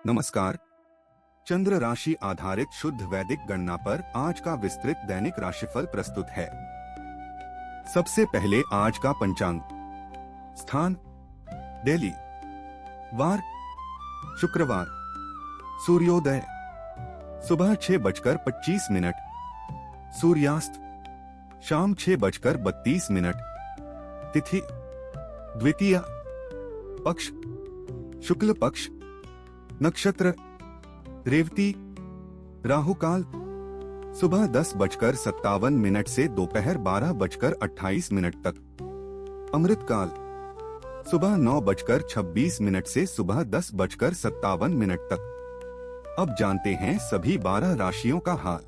नमस्कार। चंद्र राशि आधारित शुद्ध वैदिक गणना पर आज का विस्तृत दैनिक राशिफल प्रस्तुत है। सबसे पहले आज का पंचांग। स्थान दिल्ली। वार शुक्रवार। सूर्योदय सुबह 6:25। सूर्यास्त शाम 6:32। तिथि द्वितीया। पक्ष शुक्ल पक्ष। नक्षत्र रेवती। राहु काल सुबह 10:57 से दोपहर 12:28 तक। अमृत काल सुबह 9:26 से सुबह 10:57 तक। अब जानते हैं सभी 12 राशियों का हाल।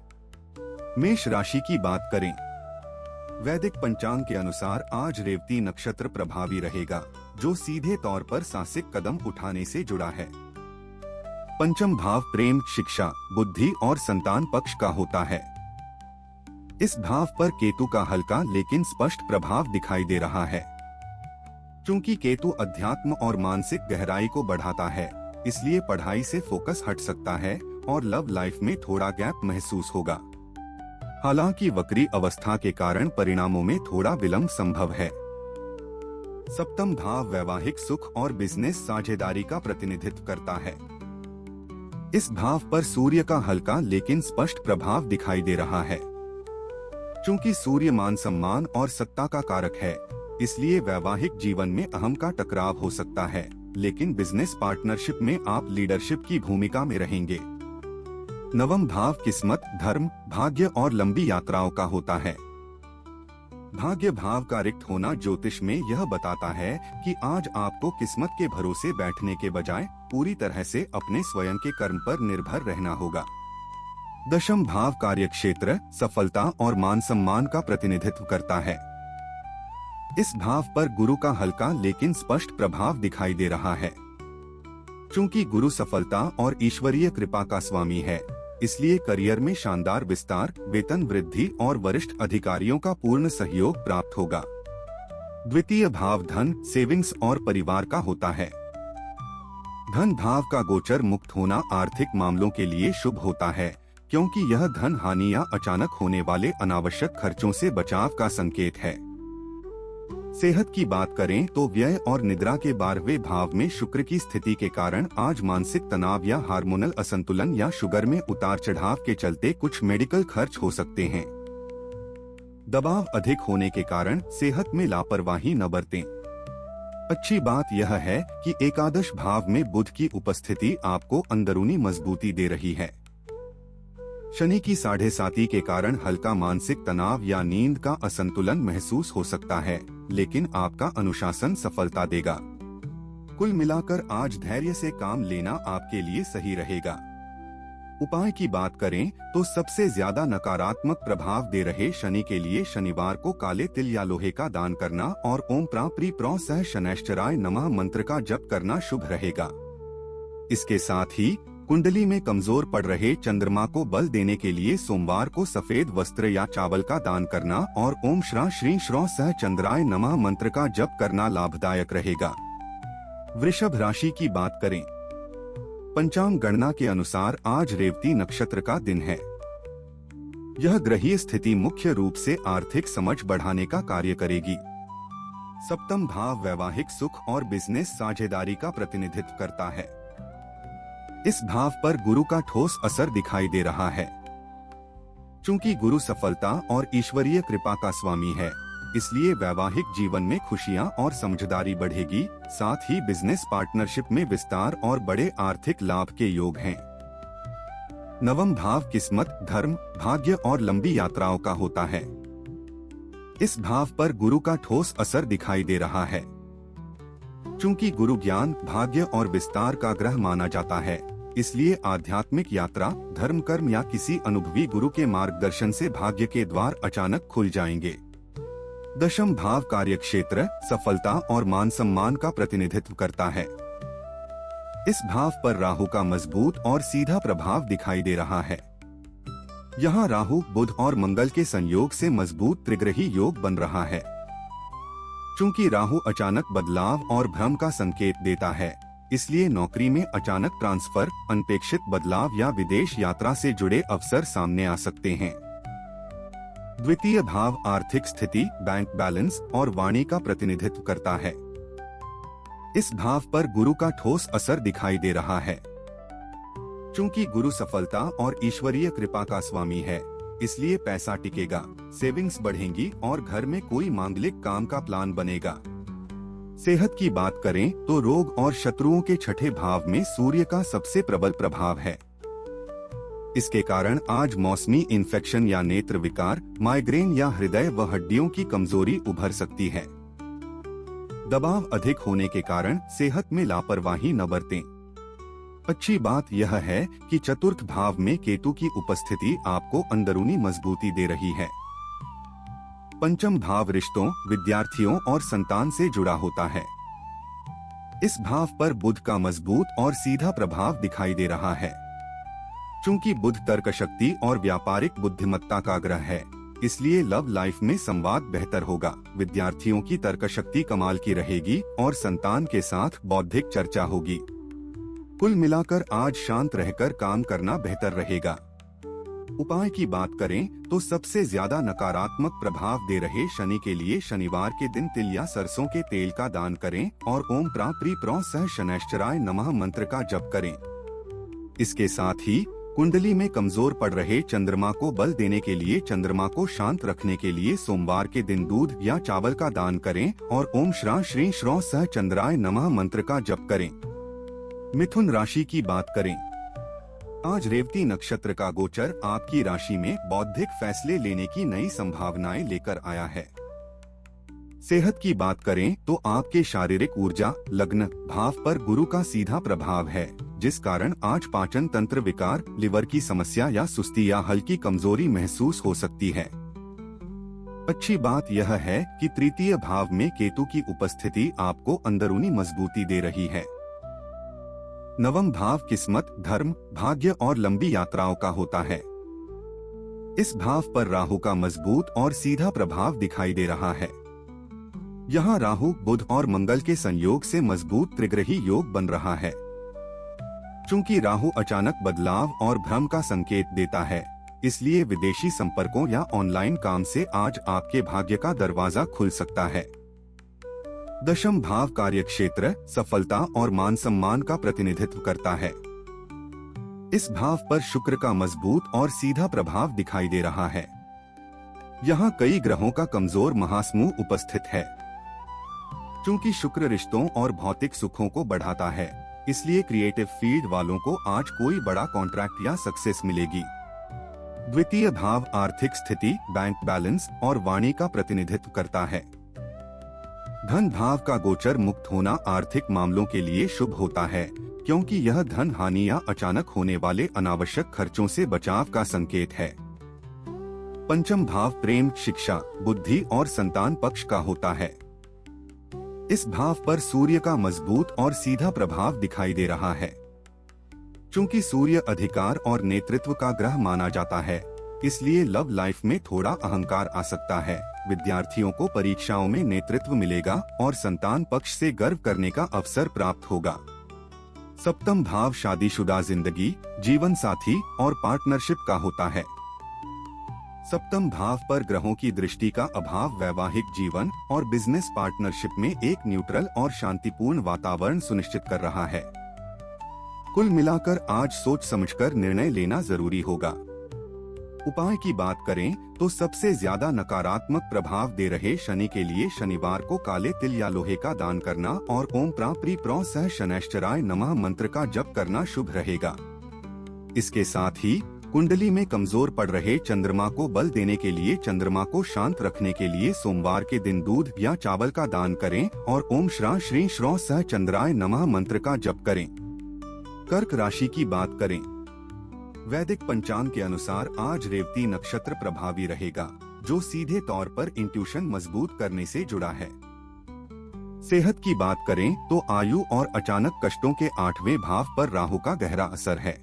मेष राशि की बात करें। वैदिक पंचांग के अनुसार आज रेवती नक्षत्र प्रभावी रहेगा, जो सीधे तौर पर साहसिक कदम उठाने से जुड़ा है। पंचम भाव प्रेम, शिक्षा, बुद्धि और संतान पक्ष का होता है। इस भाव पर केतु का हल्का लेकिन स्पष्ट प्रभाव दिखाई दे रहा है। चूंकि केतु अध्यात्म और मानसिक गहराई को बढ़ाता है, इसलिए पढ़ाई से फोकस हट सकता है और लव लाइफ में थोड़ा गैप महसूस होगा। हालांकि वक्री अवस्था के कारण परिणामों में थोड़ा विलंब संभव है। सप्तम भाव वैवाहिक सुख और बिजनेस साझेदारी का प्रतिनिधित्व करता है। इस भाव पर सूर्य का हल्का लेकिन स्पष्ट प्रभाव दिखाई दे रहा है। चूंकि सूर्य मान सम्मान और सत्ता का कारक है, इसलिए वैवाहिक जीवन में अहम का टकराव हो सकता है, लेकिन बिजनेस पार्टनरशिप में आप लीडरशिप की भूमिका में रहेंगे। नवम भाव किस्मत, धर्म, भाग्य और लंबी यात्राओं का होता है। भाग्य भाव का रिक्त होना ज्योतिष में यह बताता है कि आज आपको किस्मत के भरोसे बैठने के बजाय पूरी तरह से अपने स्वयं के कर्म पर निर्भर रहना होगा। दशम भाव कार्यक्षेत्र, सफलता और मान सम्मान का प्रतिनिधित्व करता है। इस भाव पर गुरु का हल्का लेकिन स्पष्ट प्रभाव दिखाई दे रहा है। चूंकि गुरु सफलता और ईश्वरीय कृपा का स्वामी है, इसलिए करियर में शानदार विस्तार, वेतन वृद्धि और वरिष्ठ अधिकारियों का पूर्ण सहयोग प्राप्त होगा। द्वितीय भाव धन, सेविंग्स और परिवार का होता है। धन भाव का गोचर मुक्त होना आर्थिक मामलों के लिए शुभ होता है, क्योंकि यह धन हानि या अचानक होने वाले अनावश्यक खर्चों से बचाव का संकेत है। सेहत की बात करें तो व्यय और निद्रा के 12वें भाव में शुक्र की स्थिति के कारण आज मानसिक तनाव या हार्मोनल असंतुलन या शुगर में उतार चढ़ाव के चलते कुछ मेडिकल खर्च हो सकते हैं। दबाव अधिक होने के कारण सेहत में लापरवाही न बरतें। अच्छी बात यह है कि एकादश भाव में बुध की उपस्थिति आपको अंदरूनी मजबूती दे रही है। शनि की 7.5 के कारण हल्का मानसिक तनाव या नींद का असंतुलन महसूस हो सकता है, लेकिन आपका अनुशासन सफलता देगा। कुल मिलाकर आज धैर्य से काम लेना आपके लिए सही रहेगा। उपाय की बात करें तो सबसे ज्यादा नकारात्मक प्रभाव दे रहे शनि के लिए शनिवार को काले तिल या लोहे का दान करना और ओम प्राप्री प्रो सह शनैश्चराय नमः मंत्र का जप करना शुभ रहेगा। इसके साथ ही कुंडली में कमजोर पड़ रहे चंद्रमा को बल देने के लिए सोमवार को सफेद वस्त्र या चावल का दान करना और ओम श्रा श्री श्रो सह चंद्राय नमः मंत्र का जप करना लाभदायक रहेगा। वृषभ राशि की बात करें। पंचांग गणना के अनुसार आज रेवती नक्षत्र का दिन है। यह ग्रहीय स्थिति मुख्य रूप से आर्थिक समझ बढ़ाने का कार्य करेगी। सप्तम भाव वैवाहिक सुख और बिजनेस साझेदारी का प्रतिनिधित्व करता है। इस भाव पर गुरु का ठोस असर दिखाई दे रहा है। चूंकि गुरु सफलता और ईश्वरीय कृपा का स्वामी है, इसलिए वैवाहिक जीवन में खुशियां और समझदारी बढ़ेगी। साथ ही बिजनेस पार्टनरशिप में विस्तार और बड़े आर्थिक लाभ के योग हैं। नवम भाव किस्मत, धर्म, भाग्य और लंबी यात्राओं का होता है। इस भाव पर गुरु का ठोस असर दिखाई दे रहा है। चूंकि गुरु ज्ञान, भाग्य और विस्तार का ग्रह माना जाता है, इसलिए आध्यात्मिक यात्रा, धर्म कर्म या किसी अनुभवी गुरु के मार्गदर्शन से भाग्य के द्वार अचानक खुल जाएंगे। दशम भाव कार्यक्षेत्र, सफलता और मान सम्मान का प्रतिनिधित्व करता है। इस भाव पर राहु का मजबूत और सीधा प्रभाव दिखाई दे रहा है। यहाँ राहु, बुध और मंगल के संयोग से मजबूत त्रिग्रही योग बन रहा है। चूंकि राहु अचानक बदलाव और भ्रम का संकेत देता है, इसलिए नौकरी में अचानक ट्रांसफर, अनपेक्षित बदलाव या विदेश यात्रा से जुड़े अवसर सामने आ सकते हैं। द्वितीय भाव आर्थिक स्थिति, बैंक बैलेंस और वाणी का प्रतिनिधित्व करता है। इस भाव पर गुरु का ठोस असर दिखाई दे रहा है। चूंकि गुरु सफलता और ईश्वरीय कृपा का स्वामी है, इसलिए पैसा टिकेगा, सेविंग्स बढ़ेंगी और घर में कोई मांगलिक काम का प्लान बनेगा। सेहत की बात करें तो रोग और शत्रुओं के छठे भाव में सूर्य का सबसे प्रबल प्रभाव है। इसके कारण आज मौसमी इन्फेक्शन या नेत्र विकार, माइग्रेन या हृदय व हड्डियों की कमजोरी उभर सकती है। दबाव अधिक होने के कारण सेहत में लापरवाही न बरतें। अच्छी बात यह है कि चतुर्थ भाव में केतु की उपस्थिति आपको अंदरूनी मजबूती दे रही है। पंचम भाव रिश्तों, विद्यार्थियों और संतान से जुड़ा होता है। इस भाव पर बुध का मजबूत और सीधा प्रभाव दिखाई दे रहा है। चूंकि बुध तर्क शक्ति और व्यापारिक बुद्धिमत्ता का ग्रह है, इसलिए लव लाइफ में संवाद बेहतर होगा। विद्यार्थियों की तर्क शक्ति कमाल की रहेगी और संतान के साथ बौद्धिक चर्चा होगी। कुल मिलाकर आज शांत रहकर काम करना बेहतर रहेगा। उपाय की बात करें तो सबसे ज्यादा नकारात्मक प्रभाव दे रहे शनि के लिए शनिवार के दिन तिल या सरसों के तेल का दान करें और ओम प्राप्री प्रो सह शनैश्चराय नमः मंत्र का जप करें। इसके साथ ही कुंडली में कमजोर पड़ रहे चंद्रमा को बल देने के लिए चंद्रमा को शांत रखने के लिए सोमवार के दिन दूध या चावल का दान करें और ओम श्रा श्री श्रो सह चंद्राय नमः मंत्र का जप करें। मिथुन राशि की बात करें, आज रेवती नक्षत्र का गोचर आपकी राशि में बौद्धिक फैसले लेने की नई संभावनाएं लेकर आया है। सेहत की बात करें तो आपके शारीरिक ऊर्जा, लग्न भाव पर गुरु का सीधा प्रभाव है, जिस कारण आज पाचन तंत्र विकार, लिवर की समस्या या सुस्ती या हल्की कमजोरी महसूस हो सकती है। अच्छी बात यह है कि तृतीय भाव में केतु की उपस्थिति आपको अंदरूनी मजबूती दे रही है। नवम भाव किस्मत, धर्म, भाग्य और लंबी यात्राओं का होता है। इस भाव पर राहु का मजबूत और सीधा प्रभाव दिखाई दे रहा है। यहाँ राहु, बुध और मंगल के संयोग से मजबूत त्रिग्रही योग बन रहा है। चूंकि राहु अचानक बदलाव और भ्रम का संकेत देता है, इसलिए विदेशी संपर्कों या ऑनलाइन काम से आज आपके भाग्य का दरवाजा खुल सकता है। दशम भाव कार्यक्षेत्र, सफलता और मान सम्मान का प्रतिनिधित्व करता है। इस भाव पर शुक्र का मजबूत और सीधा प्रभाव दिखाई दे रहा है। यहाँ कई ग्रहों का कमजोर महासमूह उपस्थित है। चूंकि शुक्र रिश्तों और भौतिक सुखों को बढ़ाता है, इसलिए क्रिएटिव फील्ड वालों को आज कोई बड़ा कॉन्ट्रैक्ट या सक्सेस मिलेगी। द्वितीय भाव आर्थिक स्थिति, बैंक बैलेंस और वाणी का प्रतिनिधित्व करता है। धन भाव का गोचर मुक्त होना आर्थिक मामलों के लिए शुभ होता है, क्योंकि यह धन हानि या अचानक होने वाले अनावश्यक खर्चों से बचाव का संकेत है। पंचम भाव प्रेम, शिक्षा, बुद्धि और संतान पक्ष का होता है। इस भाव पर सूर्य का मजबूत और सीधा प्रभाव दिखाई दे रहा है। चूंकि सूर्य अधिकार और नेतृत्व का ग्रह माना जाता है, इसलिए लव लाइफ में थोड़ा अहंकार आ सकता है। विद्यार्थियों को परीक्षाओं में नेतृत्व मिलेगा और संतान पक्ष से गर्व करने का अवसर प्राप्त होगा। सप्तम भाव शादीशुदा जिंदगी, जीवन साथी और पार्टनरशिप का होता है। सप्तम भाव पर ग्रहों की दृष्टि का अभाव वैवाहिक जीवन और बिजनेस पार्टनरशिप में एक न्यूट्रल और शांतिपूर्ण वातावरण सुनिश्चित कर रहा है। कुल मिलाकर आज सोच समझकर निर्णय लेना जरूरी होगा। उपाय की बात करें तो सबसे ज्यादा नकारात्मक प्रभाव दे रहे शनि के लिए शनिवार को काले तिल या लोहे का दान करना और ओम प्राप्री प्रो सह शनैश्चराय नमः मंत्र का जप करना शुभ रहेगा। इसके साथ ही कुंडली में कमजोर पड़ रहे चंद्रमा को बल देने के लिए चंद्रमा को शांत रखने के लिए सोमवार के दिन दूध या चावल का दान करें और ओम श्रा श्री श्रो सह चंद्राय नमः मंत्र का जप करें। कर्क राशि की बात करें, वैदिक पंचांग के अनुसार आज रेवती नक्षत्र प्रभावी रहेगा, जो सीधे तौर पर इंट्यूशन मजबूत करने से जुड़ा है। सेहत की बात करें तो आयु और अचानक कष्टों के 8वें भाव पर राहु का गहरा असर है।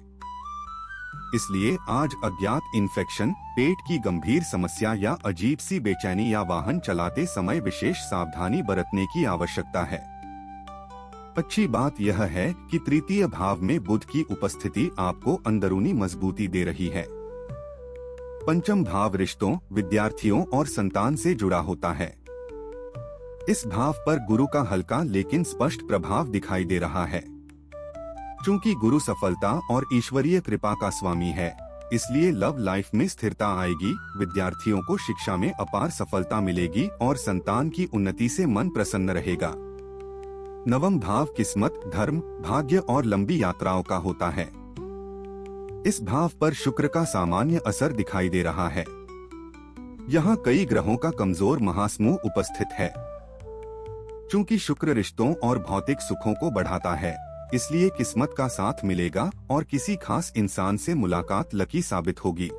इसलिए आज अज्ञात इन्फेक्शन, पेट की गंभीर समस्या या अजीब सी बेचैनी या वाहन चलाते समय विशेष सावधानी बरतने की आवश्यकता है। अच्छी बात यह है कि तृतीय भाव में बुध की उपस्थिति आपको अंदरूनी मजबूती दे रही है। पंचम भाव रिश्तों, विद्यार्थियों और संतान से जुड़ा होता है। इस भाव पर गुरु का हल्का लेकिन स्पष्ट प्रभाव दिखाई दे रहा है। चूंकि गुरु सफलता और ईश्वरीय कृपा का स्वामी है, इसलिए लव लाइफ में स्थिरता आएगी, विद्यार्थियों को शिक्षा में अपार सफलता मिलेगी और संतान की उन्नति से मन प्रसन्न रहेगा। नवम भाव किस्मत, धर्म, भाग्य और लंबी यात्राओं का होता है। इस भाव पर शुक्र का सामान्य असर दिखाई दे रहा है। यहाँ कई ग्रहों का कमजोर महासमूह उपस्थित है। चूंकि शुक्र रिश्तों और भौतिक सुखों को बढ़ाता है, इसलिए किस्मत का साथ मिलेगा और किसी खास इंसान से मुलाकात लकी साबित होगी।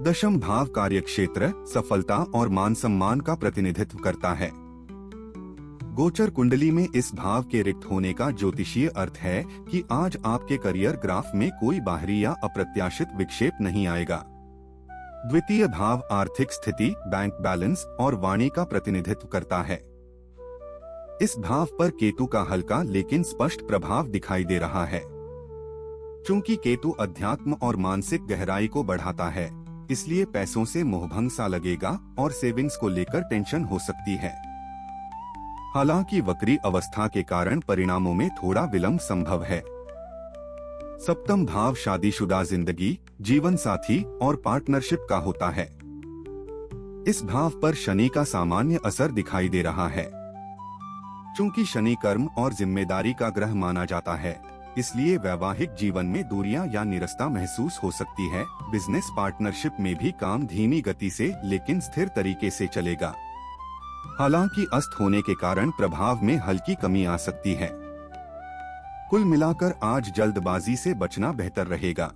दशम भाव कार्यक्षेत्र, सफलता और मान सम्मान का प्रतिनिधित्व करता है। गोचर कुंडली में इस भाव के रिक्त होने का ज्योतिषीय अर्थ है कि आज आपके करियर ग्राफ में कोई बाहरी या अप्रत्याशित विक्षेप नहीं आएगा। द्वितीय भाव आर्थिक स्थिति, बैंक बैलेंस और वाणी का प्रतिनिधित्व करता है। इस भाव पर केतु का हल्का लेकिन स्पष्ट प्रभाव दिखाई दे रहा है। चूंकि केतु अध्यात्म और मानसिक गहराई को बढ़ाता है, इसलिए पैसों से मोहभंग सा लगेगा और सेविंग्स को लेकर टेंशन हो सकती है। हालांकि वक्री अवस्था के कारण परिणामों में थोड़ा विलंब संभव है। सप्तम भाव शादीशुदा जिंदगी, जीवन साथी और पार्टनरशिप का होता है। इस भाव पर शनि का सामान्य असर दिखाई दे रहा है। चूंकि शनि कर्म और जिम्मेदारी का ग्रह माना जाता है, इसलिए वैवाहिक जीवन में दूरियां या निरस्ता महसूस हो सकती है। बिजनेस पार्टनरशिप में भी काम धीमी गति से लेकिन स्थिर तरीके से चलेगा। हालांकि अस्त होने के कारण प्रभाव में हल्की कमी आ सकती है। कुल मिलाकर आज जल्दबाजी से बचना बेहतर रहेगा।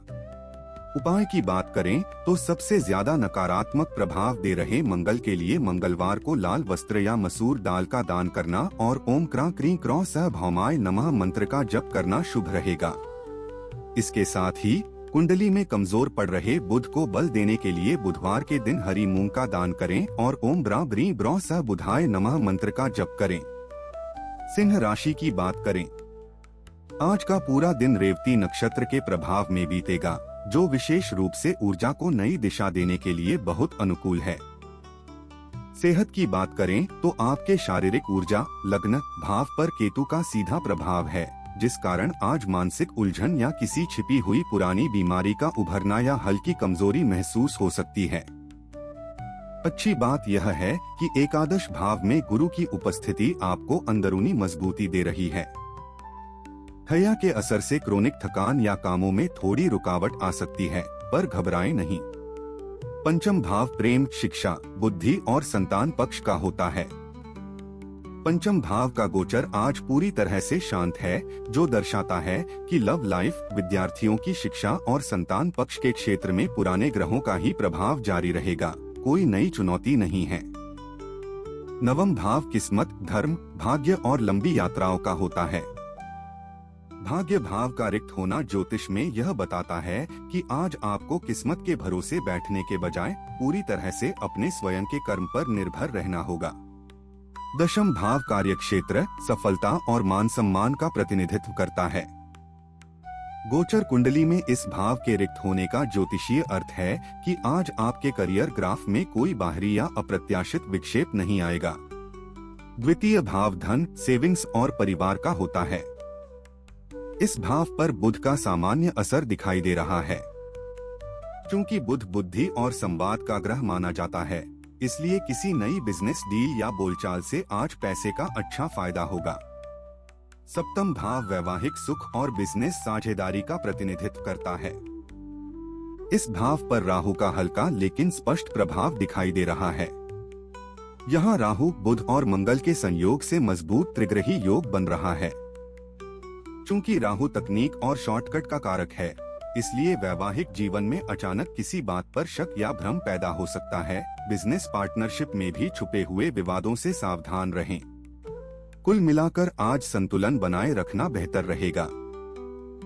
उपाय की बात करें तो सबसे ज्यादा नकारात्मक प्रभाव दे रहे मंगल के लिए मंगलवार को लाल वस्त्र या मसूर दाल का दान करना और ओम क्रां क्रीं क्रौं सह भौमाय नमः मंत्र का जप करना शुभ रहेगा। इसके साथ ही कुंडली में कमजोर पड़ रहे बुध को बल देने के लिए बुधवार के दिन हरी मूंग का दान करें और ओम ब्रा ब्री ब्रौ सह बुधाय नमः मंत्र का जप करें। सिंह राशि की बात करें, आज का पूरा दिन रेवती नक्षत्र के प्रभाव में बीतेगा, जो विशेष रूप से ऊर्जा को नई दिशा देने के लिए बहुत अनुकूल है। सेहत की बात करें तो आपके शारीरिक ऊर्जा, लग्न भाव पर केतु का सीधा प्रभाव है, जिस कारण आज मानसिक उलझन या किसी छिपी हुई पुरानी बीमारी का उभरना या हल्की कमजोरी महसूस हो सकती है। अच्छी बात यह है कि एकादश भाव में गुरु की उपस्थिति आपको अंदरूनी मजबूती दे रही है। हया के असर से क्रोनिक थकान या कामों में थोड़ी रुकावट आ सकती है, पर घबराएं नहीं। पंचम भाव प्रेम, शिक्षा, बुद्धि और संतान पक्ष का होता है। पंचम भाव का गोचर आज पूरी तरह से शांत है, जो दर्शाता है कि लव लाइफ, विद्यार्थियों की शिक्षा और संतान पक्ष के क्षेत्र में पुराने ग्रहों का ही प्रभाव जारी रहेगा। कोई नई चुनौती नहीं है। नवम भाव किस्मत, धर्म, भाग्य और लंबी यात्राओं का होता है। भाग्य भाव का रिक्त होना ज्योतिष में यह बताता है कि आज आपको किस्मत के भरोसे बैठने के बजाय पूरी तरह से अपने स्वयं के कर्म पर निर्भर रहना होगा। दशम भाव कार्यक्षेत्र, सफलता और मान सम्मान का प्रतिनिधित्व करता है। गोचर कुंडली में इस भाव के रिक्त होने का ज्योतिषीय अर्थ है कि आज आपके करियर ग्राफ में कोई बाहरी या अप्रत्याशित विक्षेप नहीं आएगा। द्वितीय भाव धन, सेविंग्स और परिवार का होता है। इस भाव पर बुध का सामान्य असर दिखाई दे रहा है। चूंकि बुध बुद्धि और संवाद का ग्रह माना जाता है, इसलिए किसी नई बिजनेस डील या बोलचाल से आज पैसे का अच्छा फायदा होगा। सप्तम भाव वैवाहिक सुख और बिजनेस साझेदारी का प्रतिनिधित्व करता है। इस भाव पर राहु का हल्का लेकिन स्पष्ट प्रभाव दिखाई दे रहा है। यहाँ राहु, बुध और मंगल के संयोग से मजबूत त्रिग्रही योग बन रहा है। चूंकि राहु तकनीक और शॉर्टकट का कारक है, इसलिए वैवाहिक जीवन में अचानक किसी बात पर शक या भ्रम पैदा हो सकता है। बिजनेस पार्टनरशिप में भी छुपे हुए विवादों से सावधान रहें। कुल मिलाकर आज संतुलन बनाए रखना बेहतर रहेगा।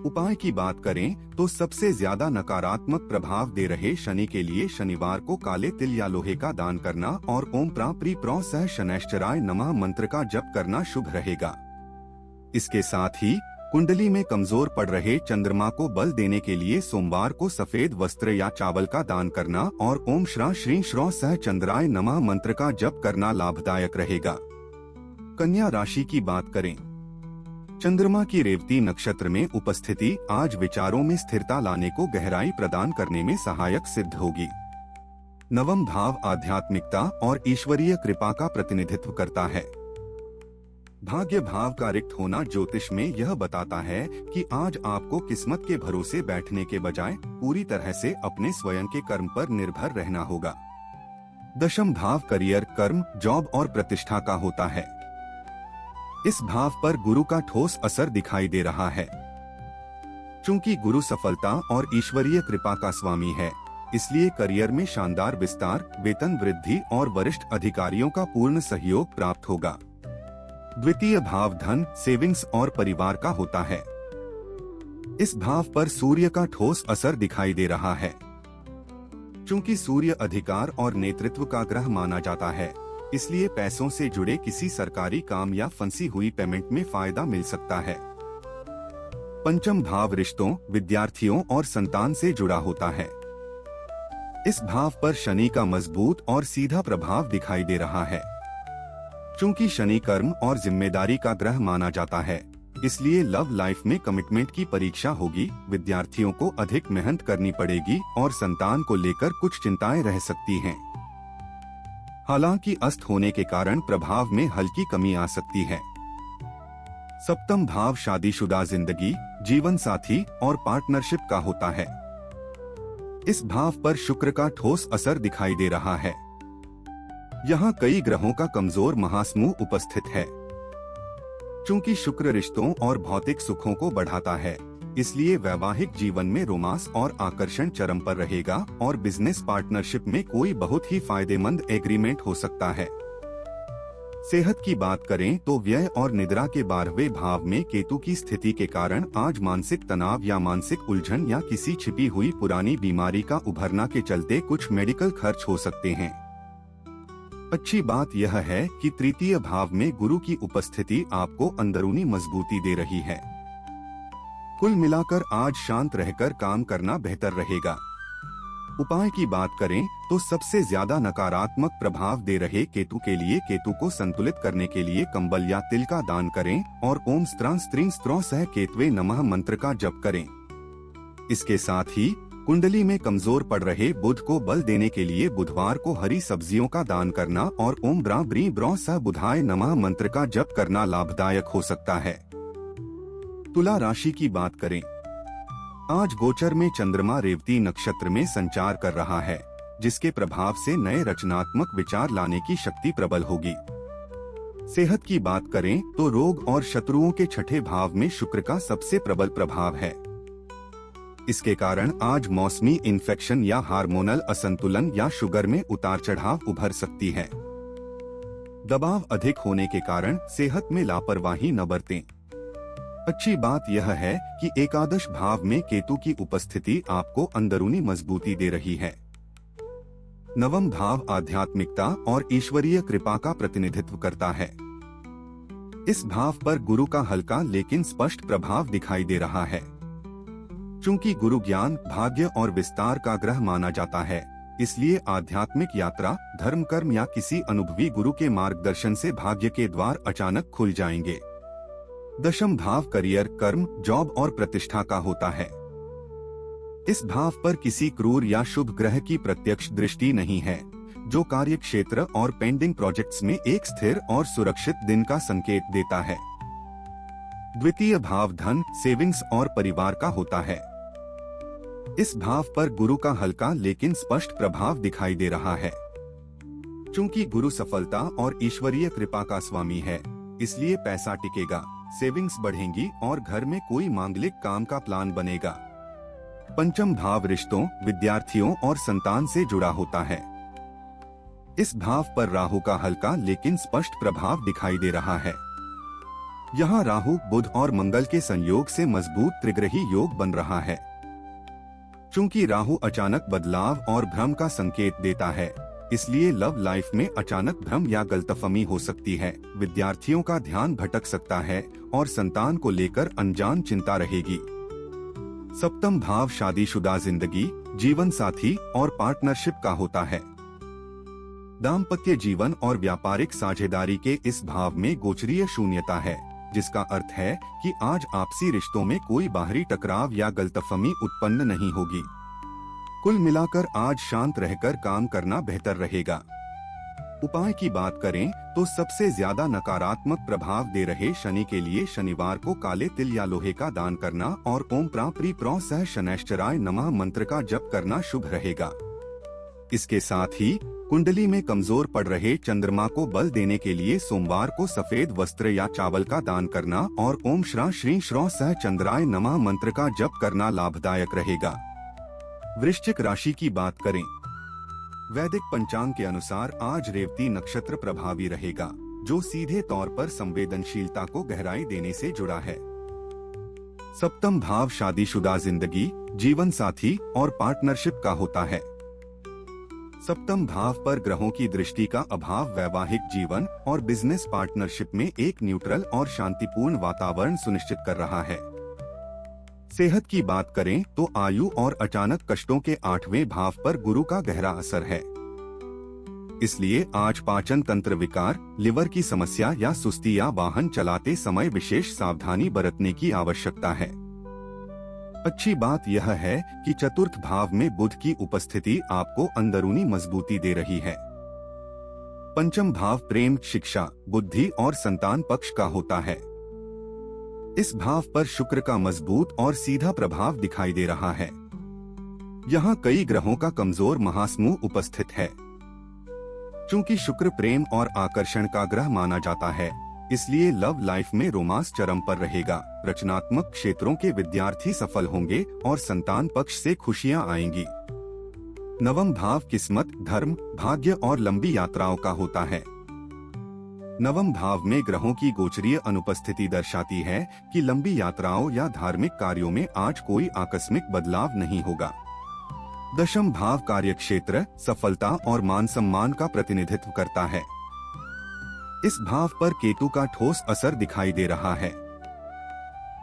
उपाय की बात करें तो सबसे ज्यादा नकारात्मक प्रभाव दे रहे शनि के लिए शनिवार को काले तिल या लोहे का दान करना और ओम प्रा प्री प्रौ सह शनैश्चराय नमः मंत्र का जप करना शुभ रहेगा। इसके साथ ही कुंडली में कमजोर पड़ रहे चंद्रमा को बल देने के लिए सोमवार को सफेद वस्त्र या चावल का दान करना और ओम श्रा श्री श्रौ सह चंद्राय नमः मंत्र का जप करना लाभदायक रहेगा। कन्या राशि की बात करें, चंद्रमा की रेवती नक्षत्र में उपस्थिति आज विचारों में स्थिरता लाने को गहराई प्रदान करने में सहायक सिद्ध होगी। नवम भाव आध्यात्मिकता और ईश्वरीय कृपा का प्रतिनिधित्व करता है। भाग्य भाव का रिक्त होना ज्योतिष में यह बताता है कि आज आपको किस्मत के भरोसे बैठने के बजाय पूरी तरह से अपने स्वयं के कर्म पर निर्भर रहना होगा। दशम भाव करियर, कर्म, जॉब और प्रतिष्ठा का होता है। इस भाव पर गुरु का ठोस असर दिखाई दे रहा है। चूंकि गुरु सफलता और ईश्वरीय कृपा का स्वामी है, इसलिए करियर में शानदार विस्तार, वेतन वृद्धि और वरिष्ठ अधिकारियों का पूर्ण सहयोग प्राप्त होगा। द्वितीय भाव धन, सेविंग्स और परिवार का होता है। इस भाव पर सूर्य का ठोस असर दिखाई दे रहा है। चूंकि सूर्य अधिकार और नेतृत्व का ग्रह माना जाता है, इसलिए पैसों से जुड़े किसी सरकारी काम या फंसी हुई पेमेंट में फायदा मिल सकता है। पंचम भाव रिश्तों, विद्यार्थियों और संतान से जुड़ा होता है। इस भाव पर शनि का मजबूत और सीधा प्रभाव दिखाई दे रहा है। चूंकि शनि कर्म और जिम्मेदारी का ग्रह माना जाता है, इसलिए लव लाइफ में कमिटमेंट की परीक्षा होगी। विद्यार्थियों को अधिक मेहनत करनी पड़ेगी और संतान को लेकर कुछ चिंताएं रह सकती हैं। हालांकि अस्त होने के कारण प्रभाव में हल्की कमी आ सकती है। सप्तम भाव शादीशुदा जिंदगी, जीवन साथी और पार्टनरशिप का होता है। इस भाव पर शुक्र का ठोस असर दिखाई दे रहा है। यहाँ कई ग्रहों का कमजोर महासमूह उपस्थित है। चूंकि शुक्र रिश्तों और भौतिक सुखों को बढ़ाता है, इसलिए वैवाहिक जीवन में रोमांस और आकर्षण चरम पर रहेगा और बिजनेस पार्टनरशिप में कोई बहुत ही फायदेमंद एग्रीमेंट हो सकता है। सेहत की बात करें तो व्यय और निद्रा के 12वें भाव में केतु की स्थिति के कारण आज मानसिक तनाव या मानसिक उलझन या किसी छिपी हुई पुरानी बीमारी का उभरना के चलते कुछ मेडिकल खर्च हो सकते हैं। अच्छी बात यह है कि तृतीय भाव में गुरु की उपस्थिति आपको अंदरूनी मजबूती दे रही है। कुल मिलाकर आज शांत रहकर काम करना बेहतर रहेगा। उपाय की बात करें तो सबसे ज्यादा नकारात्मक प्रभाव दे रहे केतु के लिए केतु को संतुलित करने के लिए कंबल या तिल का दान करें और ओम स्त्रां स्त्रीं स्त्रौ सह केतवे नमः मंत्र का जप करें। इसके साथ ही कुंडली में कमजोर पड़ रहे बुध को बल देने के लिए बुधवार को हरी सब्जियों का दान करना और ओम ब्रा ब्री ब्रौ सह बुधाय नमः मंत्र का जप करना लाभदायक हो सकता है। तुला राशि की बात करें, आज गोचर में चंद्रमा रेवती नक्षत्र में संचार कर रहा है, जिसके प्रभाव से नए रचनात्मक विचार लाने की शक्ति प्रबल होगी। सेहत की बात करें तो रोग और शत्रुओं के छठे भाव में शुक्र का सबसे प्रबल प्रभाव है। इसके कारण आज मौसमी इन्फेक्शन या हार्मोनल असंतुलन या शुगर में उतार चढ़ाव उभर सकती है। दबाव अधिक होने के कारण सेहत में लापरवाही न बरतें। अच्छी बात यह है कि एकादश भाव में केतु की उपस्थिति आपको अंदरूनी मजबूती दे रही है। नवम भाव आध्यात्मिकता और ईश्वरीय कृपा का प्रतिनिधित्व करता है। इस भाव पर गुरु का हल्का लेकिन स्पष्ट प्रभाव दिखाई दे रहा है। चूंकि गुरु ज्ञान, भाग्य और विस्तार का ग्रह माना जाता है, इसलिए आध्यात्मिक यात्रा, धर्म कर्म या किसी अनुभवी गुरु के मार्गदर्शन से भाग्य के द्वार अचानक खुल जाएंगे। दशम भाव करियर, कर्म, जॉब और प्रतिष्ठा का होता है। इस भाव पर किसी क्रूर या शुभ ग्रह की प्रत्यक्ष दृष्टि नहीं है, जो कार्य क्षेत्र और पेंडिंग प्रोजेक्ट्स में एक स्थिर और सुरक्षित दिन का संकेत देता है। द्वितीय भाव धन, सेविंग्स और परिवार का होता है। इस भाव पर गुरु का हल्का लेकिन स्पष्ट प्रभाव दिखाई दे रहा है। चूंकि गुरु सफलता और ईश्वरीय कृपा का स्वामी है, इसलिए पैसा टिकेगा, सेविंग्स बढ़ेंगी और घर में कोई मांगलिक काम का प्लान बनेगा। पंचम भाव रिश्तों, विद्यार्थियों और संतान से जुड़ा होता है। इस भाव पर राहु का हल्का लेकिन स्पष्ट प्रभाव दिखाई दे रहा है। यहाँ राहु, बुध और मंगल के संयोग से मजबूत त्रिग्रही योग बन रहा है। चूंकि राहु अचानक बदलाव और भ्रम का संकेत देता है, इसलिए लव लाइफ में अचानक भ्रम या गलतफहमी हो सकती है। विद्यार्थियों का ध्यान भटक सकता है और संतान को लेकर अनजान चिंता रहेगी। सप्तम भाव शादीशुदा जिंदगी, जीवन साथी और पार्टनरशिप का होता है। दाम्पत्य जीवन और व्यापारिक साझेदारी के इस भाव में गोचरीय शून्यता है, जिसका अर्थ है कि आज आपसी रिश्तों में कोई बाहरी टकराव या गलतफहमी उत्पन्न नहीं होगी। कुल मिलाकर आज शांत रहकर काम करना बेहतर रहेगा। उपाय की बात करें तो सबसे ज्यादा नकारात्मक प्रभाव दे रहे शनि के लिए शनिवार को काले तिल या लोहे का दान करना और ओम प्राप्री प्रो सह शनैश्चराय नमः मंत्र का जप करना शुभ रहेगा। इसके साथ ही कुंडली में कमजोर पड़ रहे चंद्रमा को बल देने के लिए सोमवार को सफेद वस्त्र या चावल का दान करना और ओम श्रा श्री श्रो सह चंद्राय नमः मंत्र का जप करना लाभदायक रहेगा। वृश्चिक राशि की बात करें, वैदिक पंचांग के अनुसार आज रेवती नक्षत्र प्रभावी रहेगा, जो सीधे तौर पर संवेदनशीलता को गहराई देने से जुड़ा है। सप्तम भाव शादीशुदा जिंदगी, जीवन साथी और पार्टनरशिप का होता है। सप्तम भाव पर ग्रहों की दृष्टि का अभाव वैवाहिक जीवन और बिजनेस पार्टनरशिप में एक न्यूट्रल और शांतिपूर्ण वातावरण सुनिश्चित कर रहा है। सेहत की बात करें तो आयु और अचानक कष्टों के 8वें भाव पर गुरु का गहरा असर है। इसलिए आज पाचन तंत्र विकार, लिवर की समस्या या सुस्ती या वाहन चलाते समय विशेष सावधानी बरतने की आवश्यकता है। अच्छी बात यह है कि चतुर्थ भाव में बुध की उपस्थिति आपको अंदरूनी मजबूती दे रही है। पंचम भाव प्रेम, शिक्षा, बुद्धि और संतान पक्ष का होता है। इस भाव पर शुक्र का मजबूत और सीधा प्रभाव दिखाई दे रहा है। यहाँ कई ग्रहों का कमजोर महासमूह उपस्थित है। चूंकि शुक्र प्रेम और आकर्षण का ग्रह माना जाता है, इसलिए लव लाइफ में रोमांस चरम पर रहेगा। रचनात्मक क्षेत्रों के विद्यार्थी सफल होंगे और संतान पक्ष से खुशियां आएंगी। नवम भाव किस्मत, धर्म, भाग्य और लंबी यात्राओं का होता है। नवम भाव में ग्रहों की गोचरीय अनुपस्थिति दर्शाती है कि लंबी यात्राओं या धार्मिक कार्यों में आज कोई आकस्मिक बदलाव नहीं होगा। दशम भाव कार्यक्षेत्र, सफलता और मान सम्मान का प्रतिनिधित्व करता है। इस भाव पर केतु का ठोस असर दिखाई दे रहा है।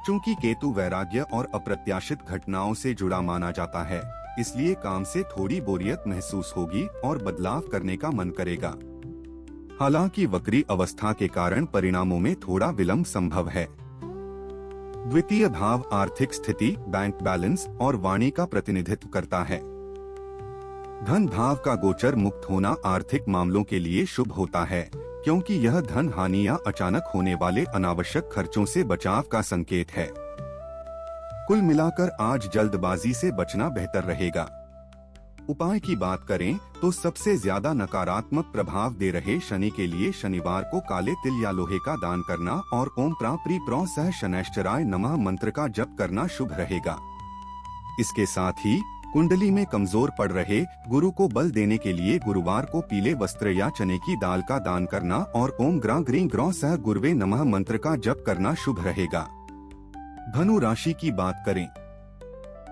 चूंकि केतु वैराग्य और अप्रत्याशित घटनाओं से जुड़ा माना जाता है, इसलिए काम से थोड़ी बोरियत महसूस होगी और बदलाव करने का मन करेगा। हालांकि वक्री अवस्था के कारण परिणामों में थोड़ा विलंब संभव है। द्वितीय भाव आर्थिक स्थिति, बैंक बैलेंस और वाणी का प्रतिनिधित्व करता है। धन भाव का गोचर मुक्त होना आर्थिक मामलों के लिए शुभ होता है, क्योंकि यह धन हानि या अचानक होने वाले अनावश्यक खर्चों से बचाव का संकेत है। कुल मिलाकर आज जल्दबाजी से बचना बेहतर रहेगा। उपाय की बात करें तो सबसे ज्यादा नकारात्मक प्रभाव दे रहे शनि के लिए शनिवार को काले तिल या लोहे का दान करना और ओम प्राप्री प्रो सह शनैश्चराय नमः मंत्र का जप करना शुभ रहेगा। इसके साथ ही कुंडली में कमजोर पड़ रहे गुरु को बल देने के लिए गुरुवार को पीले वस्त्र या चने की दाल का दान करना और ओम ग्रा ग्रीं ग्रौ सह गुरवे नमः मंत्र का जप करना शुभ रहेगा। धनु राशि की बात करें,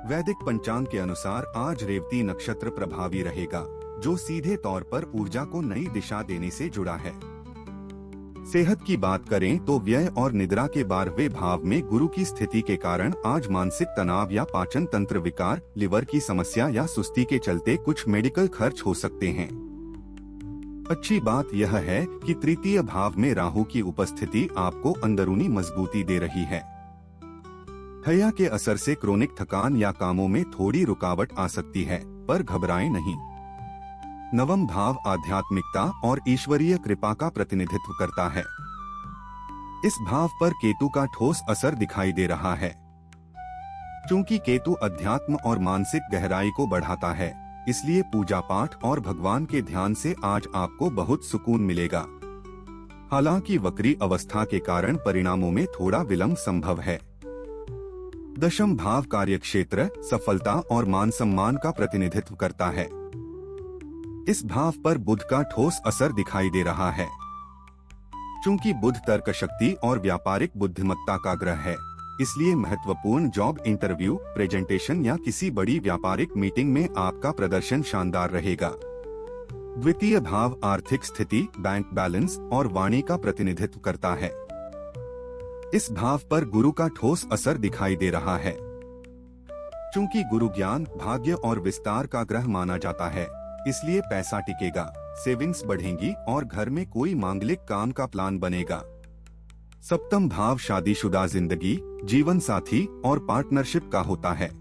वैदिक पंचांग के अनुसार आज रेवती नक्षत्र प्रभावी रहेगा, जो सीधे तौर पर ऊर्जा को नई दिशा देने से जुड़ा है। सेहत की बात करें तो व्यय और निद्रा के 12वें भाव में गुरु की स्थिति के कारण आज मानसिक तनाव या पाचन तंत्र विकार, लिवर की समस्या या सुस्ती के चलते कुछ मेडिकल खर्च हो सकते हैं। अच्छी बात यह है कि तृतीय भाव में राहु की उपस्थिति आपको अंदरूनी मजबूती दे रही है। हया के असर से क्रोनिक थकान या कामों में थोड़ी रुकावट आ सकती है, पर घबराएं नहीं। नवम भाव आध्यात्मिकता और ईश्वरीय कृपा का प्रतिनिधित्व करता है। इस भाव पर केतु का ठोस असर दिखाई दे रहा है। चूंकि केतु अध्यात्म और मानसिक गहराई को बढ़ाता है, इसलिए पूजा पाठ और भगवान के ध्यान से आज आपको बहुत सुकून मिलेगा। हालांकि वक्री अवस्था के कारण परिणामों में थोड़ा विलंब संभव है। दशम भाव कार्यक्षेत्र, सफलता और मान सम्मान का प्रतिनिधित्व करता है। इस भाव पर बुध का ठोस असर दिखाई दे रहा है। चूंकि बुध तर्क शक्ति और व्यापारिक बुद्धिमत्ता का ग्रह है, इसलिए महत्वपूर्ण जॉब इंटरव्यू, प्रेजेंटेशन या किसी बड़ी व्यापारिक मीटिंग में आपका प्रदर्शन शानदार रहेगा। द्वितीय भाव आर्थिक स्थिति, बैंक बैलेंस और वाणी का प्रतिनिधित्व करता है। इस भाव पर गुरु का ठोस असर दिखाई दे रहा है। चूंकि गुरु ज्ञान, भाग्य और विस्तार का ग्रह माना जाता है, इसलिए पैसा टिकेगा, सेविंग्स बढ़ेंगी और घर में कोई मांगलिक काम का प्लान बनेगा। सप्तम भाव शादीशुदा जिंदगी, जीवन साथी और पार्टनरशिप का होता है।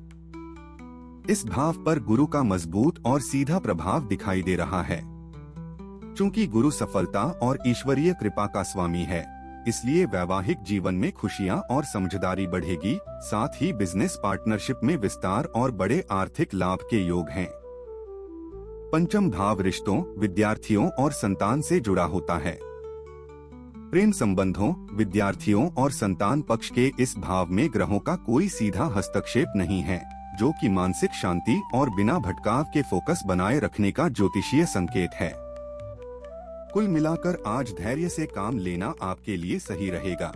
इस भाव पर गुरु का मजबूत और सीधा प्रभाव दिखाई दे रहा है। चूंकि गुरु सफलता और ईश्वरीय कृपा का स्वामी है, इसलिए वैवाहिक जीवन में खुशियां और समझदारी बढ़ेगी। साथ ही बिजनेस पार्टनरशिप में विस्तार और बड़े आर्थिक लाभ के योग हैं। पंचम भाव रिश्तों, विद्यार्थियों और संतान से जुड़ा होता है। प्रेम संबंधों, विद्यार्थियों और संतान पक्ष के इस भाव में ग्रहों का कोई सीधा हस्तक्षेप नहीं है, जो कि मानसिक शांति और बिना भटकाव के फोकस बनाए रखने का ज्योतिषीय संकेत है। कुल मिलाकर आज धैर्य से काम लेना आपके लिए सही रहेगा।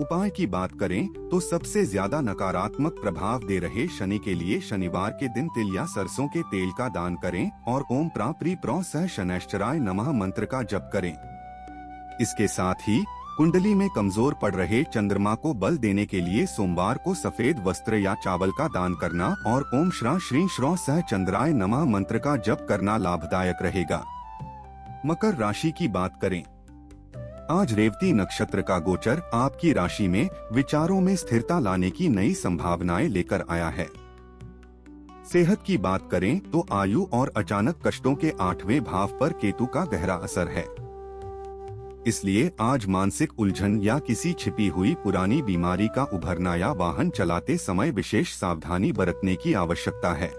उपाय की बात करें तो सबसे ज्यादा नकारात्मक प्रभाव दे रहे शनि के लिए शनिवार के दिन तिल या सरसों के तेल का दान करें और ओम प्राप्री प्रो सह शनैश्चराय नमः मंत्र का जप करें। इसके साथ ही कुंडली में कमजोर पड़ रहे चंद्रमा को बल देने के लिए सोमवार को सफेद वस्त्र या चावल का दान करना और ओम श्रा श्री श्रो सह चंद्राय नमः मंत्र का जप करना लाभदायक रहेगा। मकर राशि की बात करें, आज रेवती नक्षत्र का गोचर आपकी राशि में विचारों में स्थिरता लाने की नई संभावनाएं लेकर आया है। सेहत की बात करें तो आयु और अचानक कष्टों के 8वें भाव पर केतु का गहरा असर है। इसलिए आज मानसिक उलझन या किसी छिपी हुई पुरानी बीमारी का उभरना या वाहन चलाते समय विशेष सावधानी बरतने की आवश्यकता है।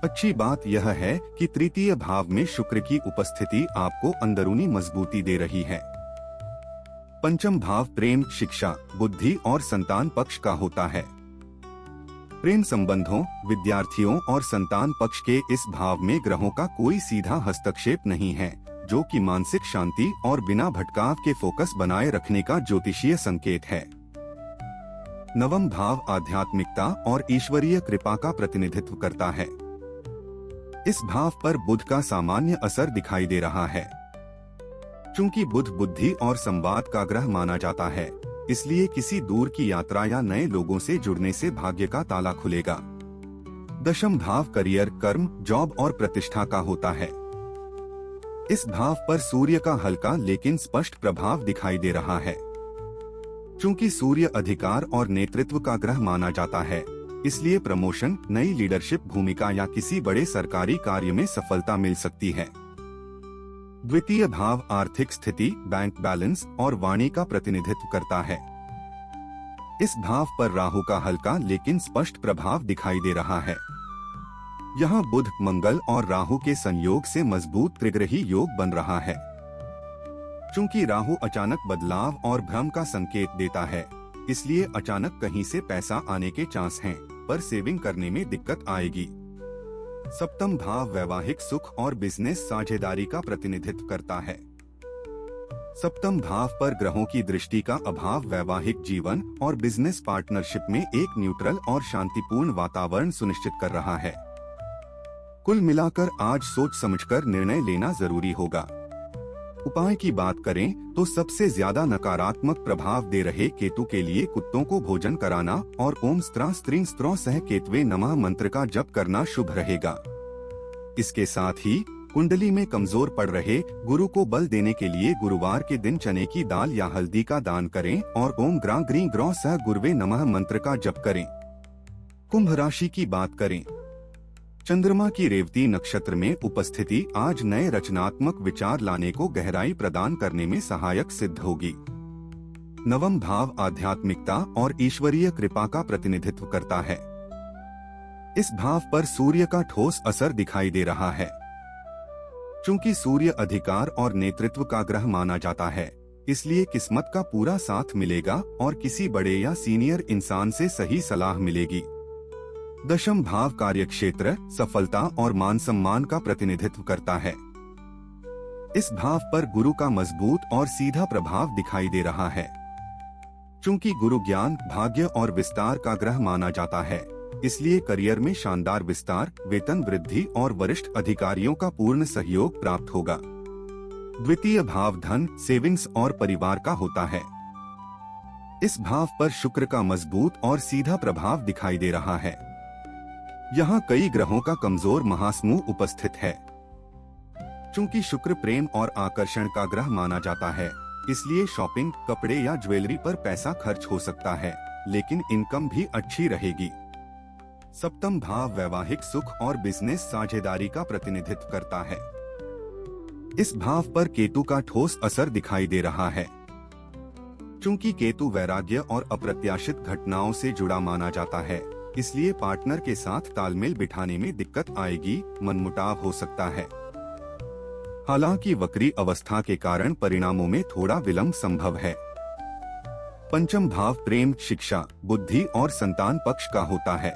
अच्छी बात यह है कि तृतीय भाव में शुक्र की उपस्थिति आपको अंदरूनी मजबूती दे रही है। पंचम भाव प्रेम, शिक्षा, बुद्धि और संतान पक्ष का होता है। प्रेम संबंधों, विद्यार्थियों और संतान पक्ष के इस भाव में ग्रहों का कोई सीधा हस्तक्षेप नहीं है, जो कि मानसिक शांति और बिना भटकाव के फोकस बनाए रखने का ज्योतिषीय संकेत है। नवम भाव आध्यात्मिकता और ईश्वरीय कृपा का प्रतिनिधित्व करता है। इस भाव पर बुध का सामान्य असर दिखाई दे रहा है। चूंकि बुध बुद्धि और संवाद का ग्रह माना जाता है, इसलिए किसी दूर की यात्रा या नए लोगों से जुड़ने से भाग्य का ताला खुलेगा। दशम भाव करियर, कर्म, जॉब और प्रतिष्ठा का होता है। इस भाव पर सूर्य का हल्का लेकिन स्पष्ट प्रभाव दिखाई दे रहा है। चूंकि सूर्य अधिकार और नेतृत्व का ग्रह माना जाता है, इसलिए प्रमोशन, नई लीडरशिप भूमिका या किसी बड़े सरकारी कार्य में सफलता मिल सकती है। द्वितीय भाव आर्थिक स्थिति, बैंक बैलेंस और वाणी का प्रतिनिधित्व करता है। इस भाव पर राहु का हल्का लेकिन स्पष्ट प्रभाव दिखाई दे रहा है। यहाँ बुध, मंगल और राहु के संयोग से मजबूत त्रिग्रही योग बन रहा है। चूंकि राहु अचानक बदलाव और भ्रम का संकेत देता है, इसलिए अचानक कहीं से पैसा आने के चांस हैं, पर सेविंग करने में दिक्कत आएगी। सप्तम भाव वैवाहिक सुख और बिजनेस साझेदारी का प्रतिनिधित्व करता है। सप्तम भाव पर ग्रहों की दृष्टि का अभाव वैवाहिक जीवन और बिजनेस पार्टनरशिप में एक न्यूट्रल और शांतिपूर्ण वातावरण सुनिश्चित कर रहा है। कुल मिलाकर आज सोच समझकर निर्णय लेना जरूरी होगा। उपाय की बात करें तो सबसे ज्यादा नकारात्मक प्रभाव दे रहे केतु के लिए कुत्तों को भोजन कराना और ओम स्त्रा स्त्रीं स्त्रो सह केतवे नमः मंत्र का जप करना शुभ रहेगा। इसके साथ ही कुंडली में कमजोर पड़ रहे गुरु को बल देने के लिए गुरुवार के दिन चने की दाल या हल्दी का दान करें और ओम ग्रां ग्रीं ग्रौ सह गुरुवे नमः मंत्र का जप करें। कुंभ राशि की बात करें, चंद्रमा की रेवती नक्षत्र में उपस्थिति आज नए रचनात्मक विचार लाने को गहराई प्रदान करने में सहायक सिद्ध होगी। नवम भाव आध्यात्मिकता और ईश्वरीय कृपा का प्रतिनिधित्व करता है। इस भाव पर सूर्य का ठोस असर दिखाई दे रहा है। चूंकि सूर्य अधिकार और नेतृत्व का ग्रह माना जाता है, इसलिए किस्मत का पूरा साथ मिलेगा और किसी बड़े या सीनियर इंसान से सही सलाह मिलेगी। दशम भाव कार्यक्षेत्र, सफलता और मान सम्मान का प्रतिनिधित्व करता है। इस भाव पर गुरु का मजबूत और सीधा प्रभाव दिखाई दे रहा है। चूंकि गुरु ज्ञान, भाग्य और विस्तार का ग्रह माना जाता है, इसलिए करियर में शानदार विस्तार, वेतन वृद्धि और वरिष्ठ अधिकारियों का पूर्ण सहयोग प्राप्त होगा। द्वितीय भाव धन, सेविंग्स और परिवार का होता है। इस भाव पर शुक्र का मजबूत और सीधा प्रभाव दिखाई दे रहा है। यहाँ कई ग्रहों का कमजोर महासमूह उपस्थित है। चूंकि शुक्र प्रेम और आकर्षण का ग्रह माना जाता है, इसलिए शॉपिंग, कपड़े या ज्वेलरी पर पैसा खर्च हो सकता है, लेकिन इनकम भी अच्छी रहेगी। सप्तम भाव वैवाहिक सुख और बिजनेस साझेदारी का प्रतिनिधित्व करता है। इस भाव पर केतु का ठोस असर दिखाई दे रहा है। चूंकि केतु वैराग्य और अप्रत्याशित घटनाओं से जुड़ा माना जाता है, इसलिए पार्टनर के साथ तालमेल बिठाने में दिक्कत आएगी, मनमुटाव हो सकता है। हालांकि वक्री अवस्था के कारण परिणामों में थोड़ा विलंब संभव है। पंचम भाव प्रेम, शिक्षा, बुद्धि और संतान पक्ष का होता है।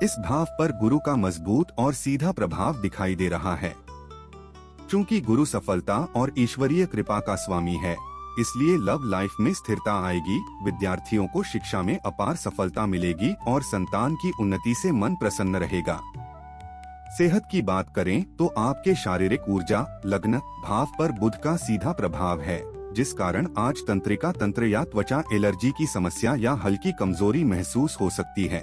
इस भाव पर गुरु का मजबूत और सीधा प्रभाव दिखाई दे रहा है। चूंकि गुरु सफलता और ईश्वरीय कृपा का स्वामी है, इसलिए लव लाइफ में स्थिरता आएगी, विद्यार्थियों को शिक्षा में अपार सफलता मिलेगी और संतान की उन्नति से मन प्रसन्न रहेगा। सेहत की बात करें तो आपके शारीरिक ऊर्जा, लग्न भाव पर बुध का सीधा प्रभाव है, जिस कारण आज तंत्रिका तंत्र या त्वचा एलर्जी की समस्या या हल्की कमजोरी महसूस हो सकती है।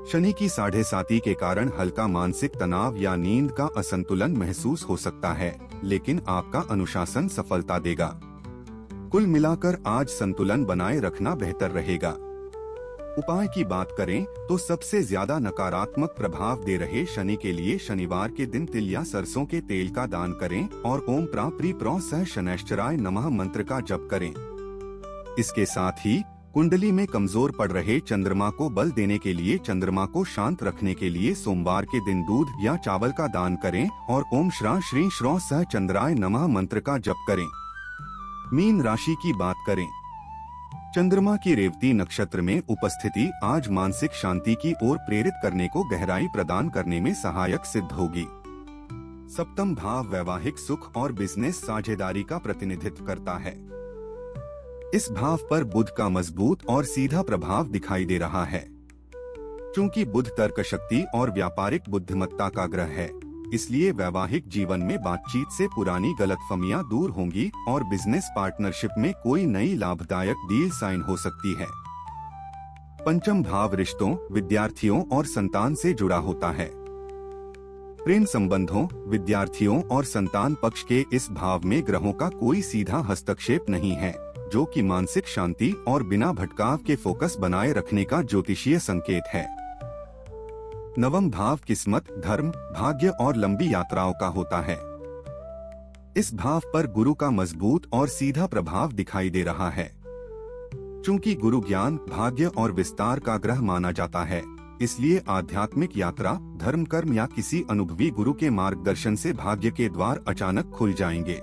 शनि की 7.5 के कारण हल्का मानसिक तनाव या नींद का असंतुलन महसूस हो सकता है, लेकिन आपका अनुशासन सफलता देगा। कुल मिलाकर आज संतुलन बनाए रखना बेहतर रहेगा। उपाय की बात करें तो सबसे ज्यादा नकारात्मक प्रभाव दे रहे शनि के लिए शनिवार के दिन तिल या सरसों के तेल का दान करें और ओम प्री प्रो सह शनैश्चराय नमः मंत्र का जप करें। इसके साथ ही कुंडली में कमजोर पड़ रहे चंद्रमा को बल देने के लिए चंद्रमा को शांत रखने के लिए सोमवार के दिन दूध या चावल का दान करें और ओम श्रा श्री श्रो सह चंद्राय नमः मंत्र का जप करें। मीन राशि की बात करें, चंद्रमा की रेवती नक्षत्र में उपस्थिति आज मानसिक शांति की ओर प्रेरित करने को गहराई प्रदान करने में सहायक सिद्ध होगी। सप्तम भाव वैवाहिक सुख और बिजनेस साझेदारी का प्रतिनिधित्व करता है। इस भाव पर बुध का मजबूत और सीधा प्रभाव दिखाई दे रहा है। चूंकि बुध तर्क शक्ति और व्यापारिक बुद्धिमत्ता का ग्रह है, इसलिए वैवाहिक जीवन में बातचीत से पुरानी गलतफहमियां दूर होंगी और बिजनेस पार्टनरशिप में कोई नई लाभदायक डील साइन हो सकती है। पंचम भाव रिश्तों, विद्यार्थियों और संतान से जुड़ा होता है। प्रेम संबंधों, विद्यार्थियों और संतान पक्ष के इस भाव में ग्रहों का कोई सीधा हस्तक्षेप नहीं है, जो कि मानसिक शांति और बिना भटकाव के फोकस बनाए रखने का ज्योतिषीय संकेत है। नवम भाव किस्मत, धर्म, भाग्य और लंबी यात्राओं का होता है। इस भाव पर गुरु का मजबूत और सीधा प्रभाव दिखाई दे रहा है। चूंकि गुरु ज्ञान, भाग्य और विस्तार का ग्रह माना जाता है, इसलिए आध्यात्मिक यात्रा, धर्म कर्म या किसी अनुभवी गुरु के मार्गदर्शन से भाग्य के द्वार अचानक खुल जाएंगे।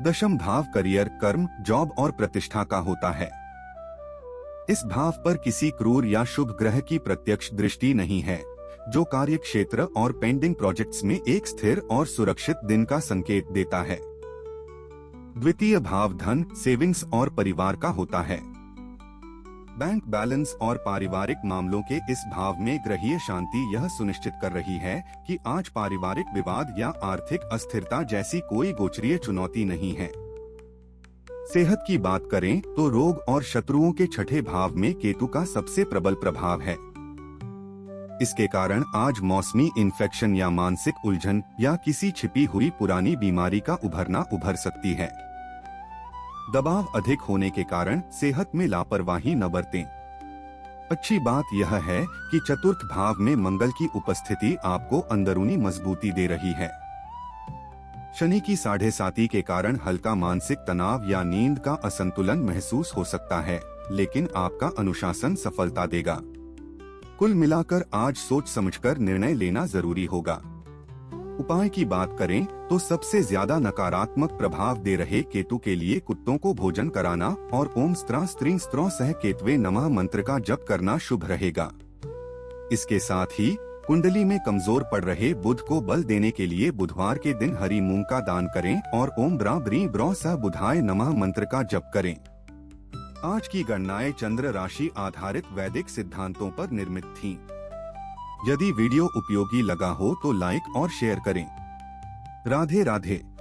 दशम भाव करियर, कर्म, जॉब और प्रतिष्ठा का होता है। इस भाव पर किसी क्रूर या शुभ ग्रह की प्रत्यक्ष दृष्टि नहीं है, जो कार्य क्षेत्र और पेंडिंग प्रोजेक्ट्स में एक स्थिर और सुरक्षित दिन का संकेत देता है। द्वितीय भाव धन, सेविंग्स और परिवार का होता है। बैंक बैलेंस और पारिवारिक मामलों के इस भाव में ग्रहीय शांति यह सुनिश्चित कर रही है कि आज पारिवारिक विवाद या आर्थिक अस्थिरता जैसी कोई गोचरीय चुनौती नहीं है। सेहत की बात करें तो रोग और शत्रुओं के छठे भाव में केतु का सबसे प्रबल प्रभाव है। इसके कारण आज मौसमी इन्फेक्शन या मानसिक उलझन या किसी छिपी हुई पुरानी बीमारी का उभर सकती है। दबाव अधिक होने के कारण सेहत में लापरवाही न बरतें। अच्छी बात यह है कि चतुर्थ भाव में मंगल की उपस्थिति आपको अंदरूनी मजबूती दे रही है। शनि की 7.5 के कारण हल्का मानसिक तनाव या नींद का असंतुलन महसूस हो सकता है, लेकिन आपका अनुशासन सफलता देगा। कुल मिलाकर आज सोच समझकर निर्णय लेना जरूरी होगा। उपाय की बात करें तो सबसे ज्यादा नकारात्मक प्रभाव दे रहे केतु के लिए कुत्तों को भोजन कराना और ओम स्त्रा स्त्रीं स्त्रो सह केतवे नमः मंत्र का जप करना शुभ रहेगा। इसके साथ ही कुंडली में कमजोर पड़ रहे बुध को बल देने के लिए बुधवार के दिन हरी मूंग का दान करें और ओम ब्रा ब्री ब्रौ सह बुधाय नमः मंत्र का जप करें। आज की गणनाएं चंद्र राशि आधारित वैदिक सिद्धांतों पर निर्मित थीं। यदि वीडियो उपयोगी लगा हो तो लाइक और शेयर करें। राधे राधे।